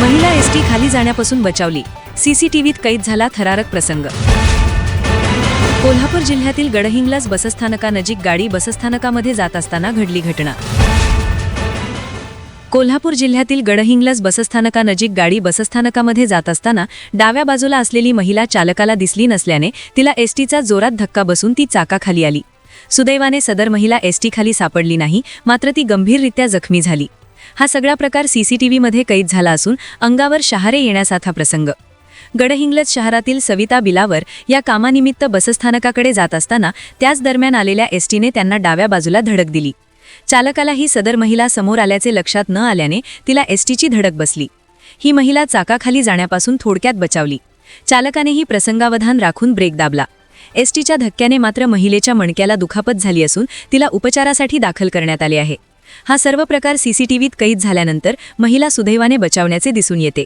महिला एसटी खाली जाण्यापासून बचावली, सीसीटीव्हीत कैद झाला थरारक प्रसंग। कोल्हापूर जिल्ह्यातील गडहिंग्लज बसस्थानकानजीक गाडी बसस्थानकामध्ये जात असताना घडली घटना। कोल्हापूर जिल्ह्यातील गडहिंग्लज बसस्थानकानजीक गाडी बसस्थानकामध्ये जात असताना डाव्या बाजूला असलेली महिला चालकाला दिसली नसल्याने तिला एसटीचा जोरात धक्का बसून ती चाकाखाली आली। सुदैवाने सदर महिला एसटी खाली सापडली नाही, मात्र ती गंभीररित्या जखमी झाली। हा सगळा प्रकार सीसीटीव्हीमध्ये कैद झाला असून अंगावर शहारे येण्यासारखा प्रसंग। गडहिंग्लज शहरातील सविता बिलावर या कामानिमित्त बसस्थानकाकडे जात असताना त्याच दरम्यान आलेल्या एसटीने त्यांना डाव्या बाजूला धडक दिली। चालकालाही सदर महिला समोर आल्याचे लक्षात न आल्याने तिला एसटीची धडक बसली। ही महिला चाकाखाली जाण्यापासून थोडक्यात बचावली। चालकानेही प्रसंगावधान राखून ब्रेक दाबला। एसटीच्या धक्क्याने मात्र महिलेच्या मणक्याला दुखापत झाली असून तिला उपचारासाठी दाखल करण्यात आले आहे। हा सर्व प्रकार सीसीटीव्हीत कैद झाल्यानंतर महिला सुदैवाने बचावण्याचे दिसून येते।